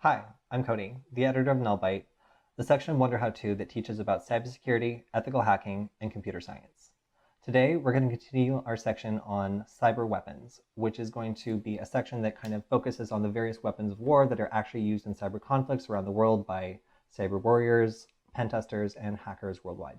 Hi, I'm Kody, the editor of Null Byte, the section of Wonder How To that teaches about cybersecurity, ethical hacking, and computer science. Today, we're going to continue our section on cyber weapons, which is going to be a section that kind of focuses on the various weapons of war that are actually used in cyber conflicts around the world by cyber warriors, pen testers, and hackers worldwide.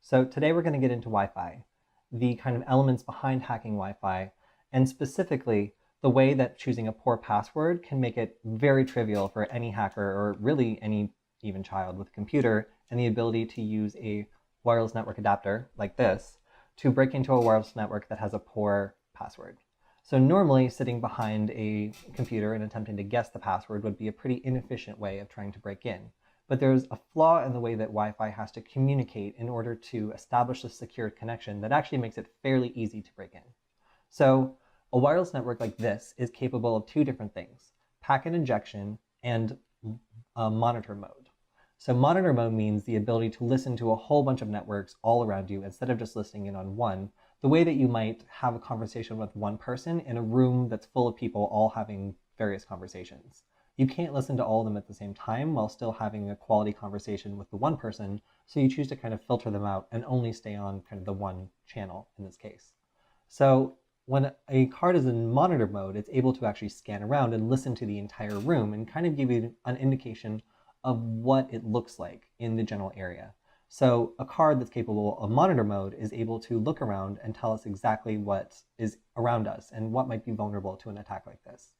So today we're going to get into Wi-Fi, the kind of elements behind hacking Wi-Fi, and specifically the way that choosing a poor password can make it very trivial for any hacker, or really any even child with a computer, and the ability to use a wireless network adapter like this to break into a wireless network that has a poor password. So normally sitting behind a computer and attempting to guess the password would be a pretty inefficient way of trying to break in. But there's a flaw in the way that Wi-Fi has to communicate in order to establish a secure connection that actually makes it fairly easy to break in. So a wireless network like this is capable of two different things: packet injection and monitor mode. So monitor mode means the ability to listen to a whole bunch of networks all around you instead of just listening in on one, the way that you might have a conversation with one person in a room that's full of people all having various conversations. You can't listen to all of them at the same time while still having a quality conversation with the one person, so you choose to kind of filter them out and only stay on kind of the one channel in this case. So when a card is in monitor mode, it's able to actually scan around and listen to the entire room and kind of give you an indication of what it looks like in the general area. So a card that's capable of monitor mode is able to look around and tell us exactly what is around us and what might be vulnerable to an attack like this.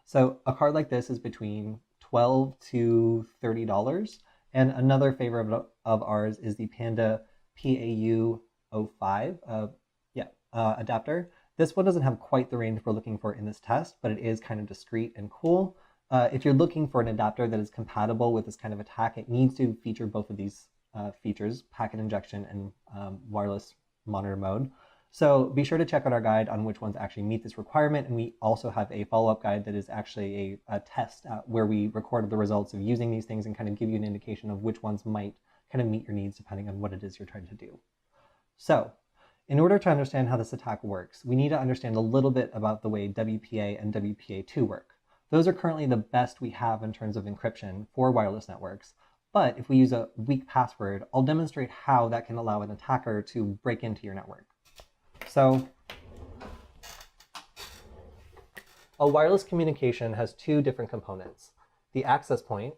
So a card like this is between $12 to $30. And another favorite of ours is the Panda PAU05 adapter. This one doesn't have quite the range we're looking for in this test, but it is kind of discreet and cool. If you're looking for an adapter that is compatible with this kind of attack, it needs to feature both of these features, packet injection and wireless monitor mode. So be sure to check out our guide on which ones actually meet this requirement. And we also have a follow-up guide that is actually a test where we recorded the results of using these things and kind of give you an indication of which ones might kind of meet your needs depending on what it is you're trying to do. So in order to understand how this attack works, we need to understand a little bit about the way WPA and WPA2 work. Those are currently the best we have in terms of encryption for wireless networks. But if we use a weak password, I'll demonstrate how that can allow an attacker to break into your network. So a wireless communication has two different components: the access point,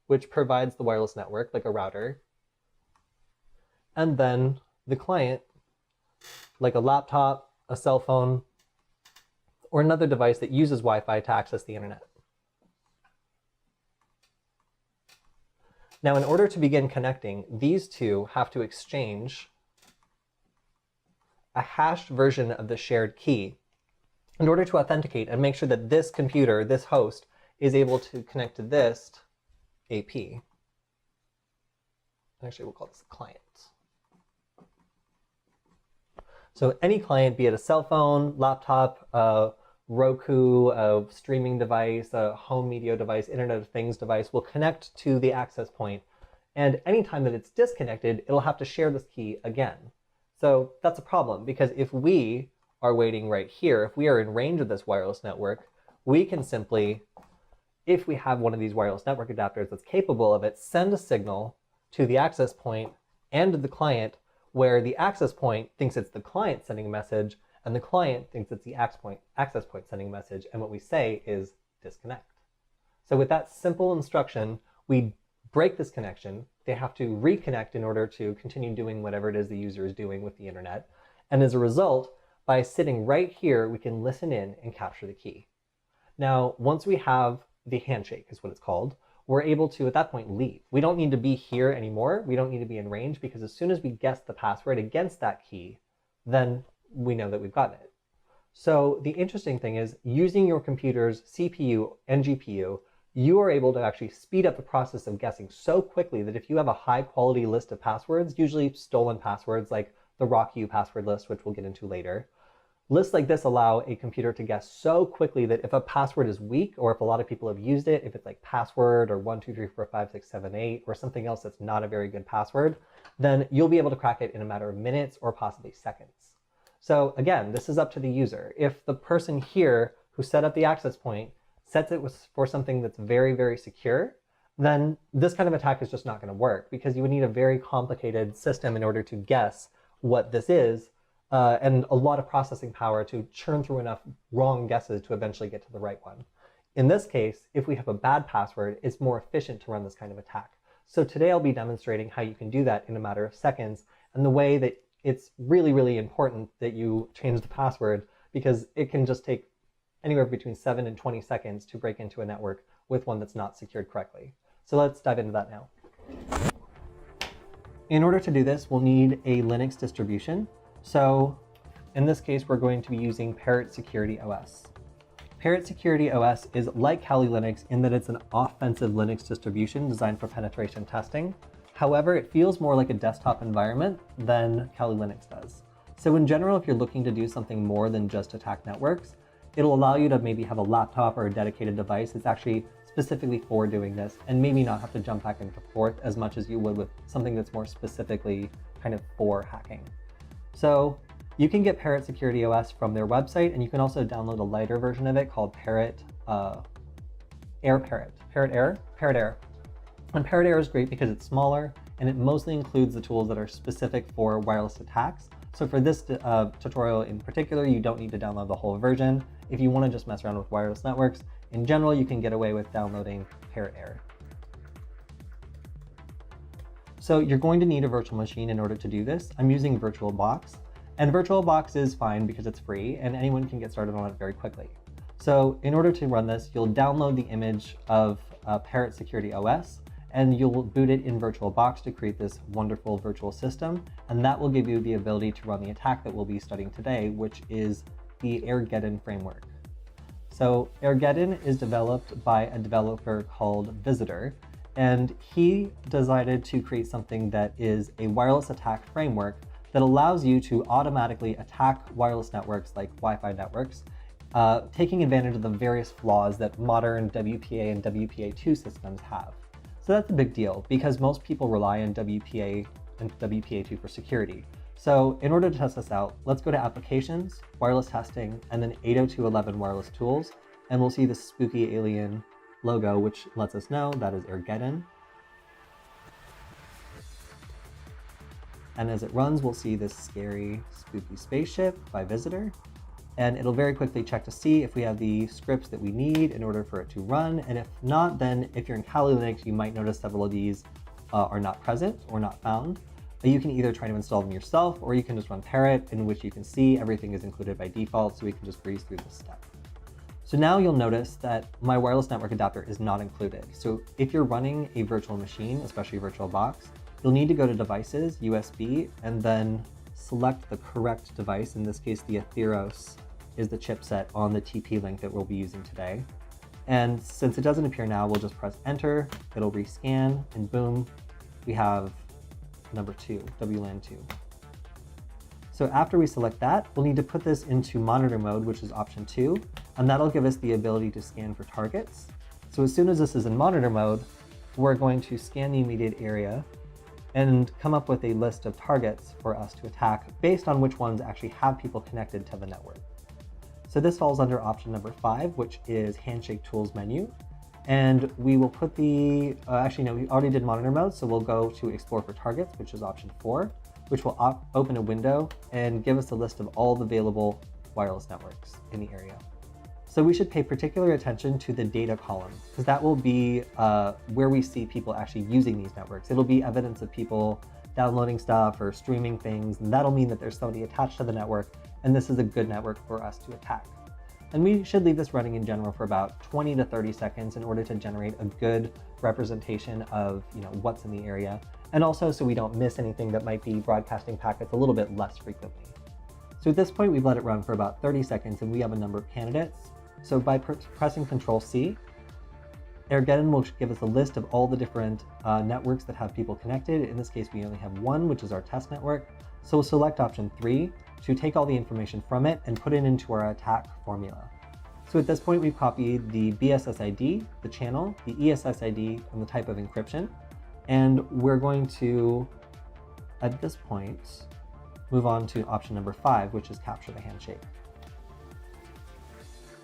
which provides the wireless network like a router, and then the client, like a laptop, a cell phone, or another device that uses Wi-Fi to access the internet. Now, in order to begin connecting, these two have to exchange a hashed version of the shared key in order to authenticate and make sure that this computer, this host, is able to connect to this AP. Actually, we'll call this a client. So any client, be it a cell phone, laptop, Roku, a streaming device, a home media device, Internet of Things device, will connect to the access point. And anytime that it's disconnected, it'll have to share this key again. So that's a problem, because if we are waiting right here, if we are in range of this wireless network, we can simply, if we have one of these wireless network adapters that's capable of it, send a signal to the access point and to the client, where the access point thinks it's the client sending a message, and the client thinks it's the access point sending a message, and what we say is disconnect. So with that simple instruction, we break this connection. They have to reconnect in order to continue doing whatever it is the user is doing with the internet. And as a result, by sitting right here, we can listen in and capture the key. Now, once we have the handshake, is what it's called, we're able to, at that point, leave. We don't need to be here anymore. We don't need to be in range, because as soon as we guess the password against that key, then we know that we've gotten it. So the interesting thing is, using your computer's CPU and GPU, you are able to actually speed up the process of guessing so quickly that if you have a high quality list of passwords, usually stolen passwords like the RockU password list, which we'll get into later, lists like this allow a computer to guess so quickly that if a password is weak, or if a lot of people have used it, if it's like password or 1234567 or something else that's not a very good password, then you'll be able to crack it in a matter of minutes or possibly seconds. So again, this is up to the user. If the person here who set up the access point sets it for something that's very, very secure, then this kind of attack is just not going to work, because you would need a very complicated system in order to guess what this is, and a lot of processing power to churn through enough wrong guesses to eventually get to the right one. In this case, if we have a bad password, it's more efficient to run this kind of attack. So today I'll be demonstrating how you can do that in a matter of seconds, and the way that it's really, really important that you change the password, because it can just take anywhere between 7 and 20 seconds to break into a network with one that's not secured correctly. So let's dive into that now. In order to do this, we'll need a Linux distribution. So in this case, we're going to be using Parrot Security OS. Parrot Security OS is like Kali Linux in that it's an offensive Linux distribution designed for penetration testing. However, it feels more like a desktop environment than Kali Linux does. So in general, if you're looking to do something more than just attack networks, it'll allow you to maybe have a laptop or a dedicated device that's actually specifically for doing this, and maybe not have to jump back and forth as much as you would with something that's more specifically kind of for hacking. So you can get Parrot Security OS from their website, and you can also download a lighter version of it called Parrot Air. And Parrot Air is great because it's smaller, and it mostly includes the tools that are specific for wireless attacks. So for this tutorial in particular, you don't need to download the whole version. If you want to just mess around with wireless networks, in general, you can get away with downloading Parrot Air. So you're going to need a virtual machine in order to do this. I'm using VirtualBox, and VirtualBox is fine because it's free and anyone can get started on it very quickly. So in order to run this, you'll download the image of Parrot Security OS, and you'll boot it in VirtualBox to create this wonderful virtual system, and that will give you the ability to run the attack that we'll be studying today, which is the Airgeddon framework. So Airgeddon is developed by a developer called Visitor, and he decided to create something that is a wireless attack framework that allows you to automatically attack wireless networks like Wi-Fi networks, taking advantage of the various flaws that modern WPA and WPA2 systems have. So that's a big deal because most people rely on WPA and WPA2 for security. So in order to test this out, let's go to Applications, Wireless Testing, and then 802.11 Wireless Tools, and we'll see this spooky alien logo, which lets us know that is Airgeddon. And as it runs, we'll see this scary, spooky spaceship by Visitor. And it'll very quickly check to see if we have the scripts that we need in order for it to run. And if not, then if you're in Kali Linux, you might notice several of these are not present or not found. But you can either try to install them yourself, or you can just run Parrot, in which you can see everything is included by default, so we can just breeze through this step. So now you'll notice that my wireless network adapter is not included. So if you're running a virtual machine, especially VirtualBox, you'll need to go to Devices, USB, and then select the correct device. In this case, the Atheros is the chipset on the TP link that we'll be using today. And since it doesn't appear now, we'll just press enter, it'll rescan, and boom, we have number 2, WLAN 2. So after we select that, we'll need to put this into monitor mode, which is option 2, and that'll give us the ability to scan for targets. So as soon as this is in monitor mode, we're going to scan the immediate area and come up with a list of targets for us to attack based on which ones actually have people connected to the network. So this falls under option number 5, which is Handshake Tools menu. And we will put the, actually no, we already did monitor mode, so we'll go to Explore for Targets, which is option 4, which will open a window and give us a list of all the available wireless networks in the area. So we should pay particular attention to the data column, because that will be where we see people actually using these networks. It'll be evidence of people downloading stuff or streaming things, and that'll mean that there's somebody attached to the network, and this is a good network for us to attack. And we should leave this running in general for about 20 to 30 seconds in order to generate a good representation of what's in the area, and also so we don't miss anything that might be broadcasting packets a little bit less frequently. So at this point, we've let it run for about 30 seconds, and we have a number of candidates. So by pressing Control-C, Airgeddon will give us a list of all the different networks that have people connected. In this case, we only have one, which is our test network. So we'll select option 3 to take all the information from it and put it into our attack formula. So at this point, we've copied the BSS ID, the channel, the ESS ID, and the type of encryption. And we're going to, at this point, move on to option number 5, which is capture the handshake.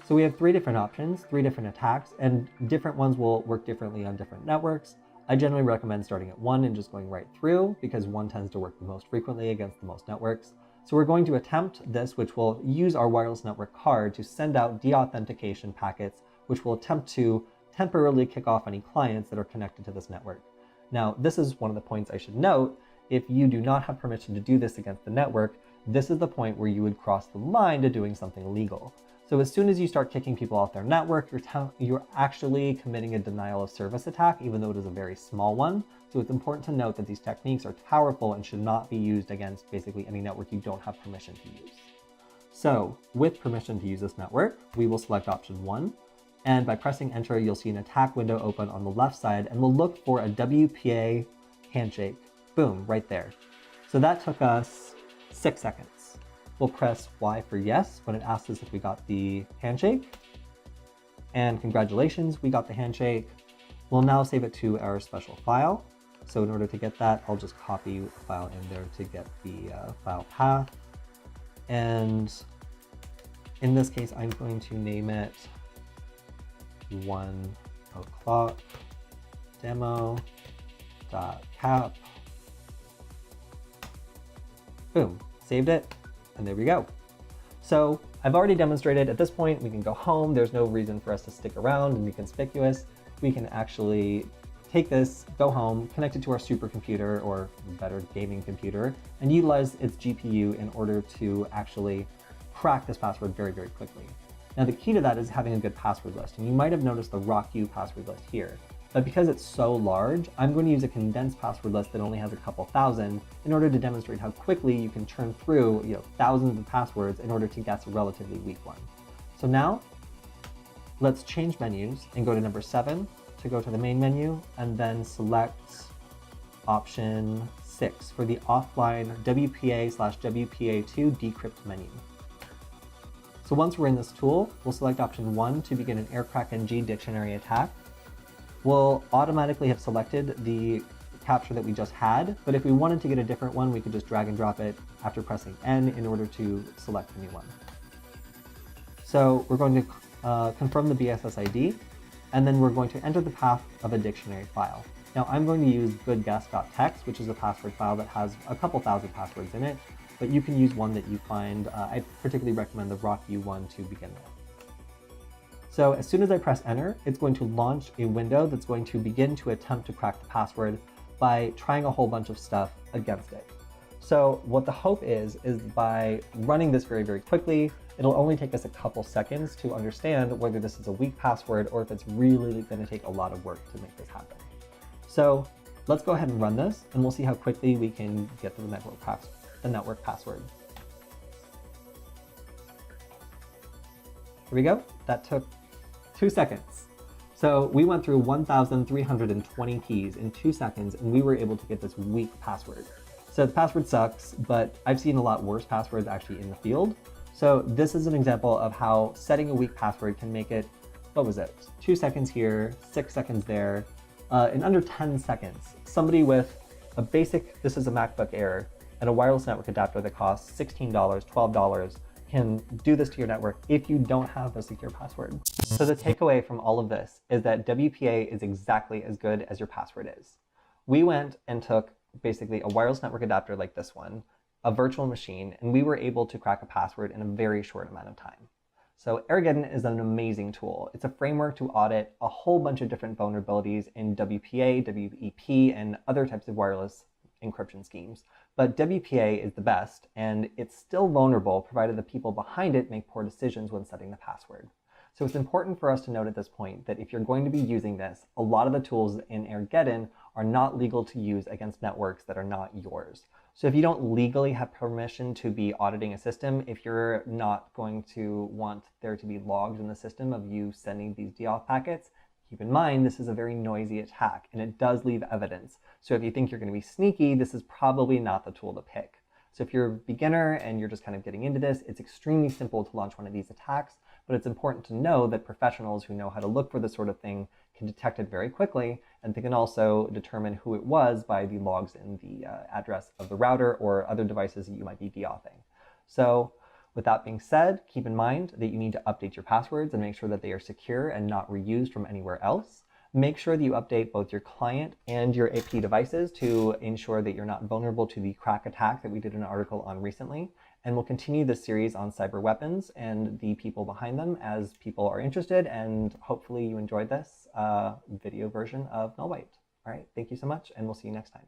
So we have 3 different options, 3 different attacks, and different ones will work differently on different networks. I generally recommend starting at 1 and just going right through because 1 tends to work the most frequently against the most networks. So we're going to attempt this, which will use our wireless network card to send out deauthentication packets, which will attempt to temporarily kick off any clients that are connected to this network. Now, this is one of the points I should note. If you do not have permission to do this against the network, this is the point where you would cross the line to doing something illegal. So as soon as you start kicking people off their network, you're actually committing a denial of service attack, even though it is a very small one. So it's important to note that these techniques are powerful and should not be used against basically any network you don't have permission to use. So with permission to use this network, we will select option 1. And by pressing enter, you'll see an attack window open on the left side, and we'll look for a WPA handshake. Boom, right there. So that took us 6 seconds. We'll press Y for yes when it asks us if we got the handshake. And congratulations, we got the handshake. We'll now save it to our special file. So in order to get that, I'll just copy a file in there to get the file path. And in this case, I'm going to name it 1 o'clock demo.cap. Boom, saved it, and there we go. So I've already demonstrated at this point, we can go home. There's no reason for us to stick around and be conspicuous. We can actually take this, go home, connect it to our supercomputer or better gaming computer, and utilize its GPU in order to actually crack this password very, very quickly. Now the key to that is having a good password list, and you might have noticed the RockU password list here. But because it's so large, I'm going to use a condensed password list that only has a couple thousand in order to demonstrate how quickly you can churn through thousands of passwords in order to guess a relatively weak one. So now, let's change menus and go to number 7 to go to the main menu, and then select option 6 for the offline WPA/WPA2 decrypt menu. So once we're in this tool, we'll select option 1 to begin an aircrackng dictionary attack. We'll automatically have selected the captcha that we just had, but if we wanted to get a different one, we could just drag and drop it after pressing N in order to select a new one. So we're going to confirm the BSS ID, and then we're going to enter the path of a dictionary file. Now I'm going to use goodguess.txt, which is a password file that has a couple thousand passwords in it, but you can use one that you find. I particularly recommend the RockU one to begin with. So as soon as I press enter, it's going to launch a window that's going to begin to attempt to crack the password by trying a whole bunch of stuff against it. So what the hope is by running this very, very quickly, it'll only take us a couple seconds to understand whether this is a weak password or if it's really going to take a lot of work to make this happen. So let's go ahead and run this, and we'll see how quickly we can get to the network password. Here we go. That took 2 seconds. So we went through 1,320 keys in 2 seconds, and we were able to get this weak password. So the password sucks, but I've seen a lot worse passwords actually in the field. So this is an example of how setting a weak password can make it, 2 seconds here, 6 seconds there, in under 10 seconds. Somebody with a basic, this is a MacBook Air, and a wireless network adapter that costs $16, $12, can do this to your network if you don't have a secure password. So the takeaway from all of this is that WPA is exactly as good as your password is. We went and took basically a wireless network adapter like this one, a virtual machine, and we were able to crack a password in a very short amount of time. So Airgeddon is an amazing tool. It's a framework to audit a whole bunch of different vulnerabilities in WPA, WEP, and other types of wireless encryption schemes. But WPA is the best, and it's still vulnerable provided the people behind it make poor decisions when setting the password. So it's important for us to note at this point that if you're going to be using this, a lot of the tools in Airgeddon are not legal to use against networks that are not yours. So if you don't legally have permission to be auditing a system, if you're not going to want there to be logs in the system of you sending these deauth packets, keep in mind this is a very noisy attack and it does leave evidence. So if you think you're going to be sneaky, this is probably not the tool to pick. So if you're a beginner and you're just kind of getting into this, it's extremely simple to launch one of these attacks, but it's important to know that professionals who know how to look for this sort of thing can detect it very quickly, and they can also determine who it was by the logs in the address of the router or other devices that you might be deauthing. So With that being said, keep in mind that you need to update your passwords and make sure that they are secure and not reused from anywhere else. Make sure that you update both your client and your AP devices to ensure that you're not vulnerable to the crack attack that we did an article on recently. And we'll continue this series on cyber weapons and the people behind them as people are interested, and hopefully you enjoyed this video version of Null Byte. All right, thank you so much, and we'll see you next time.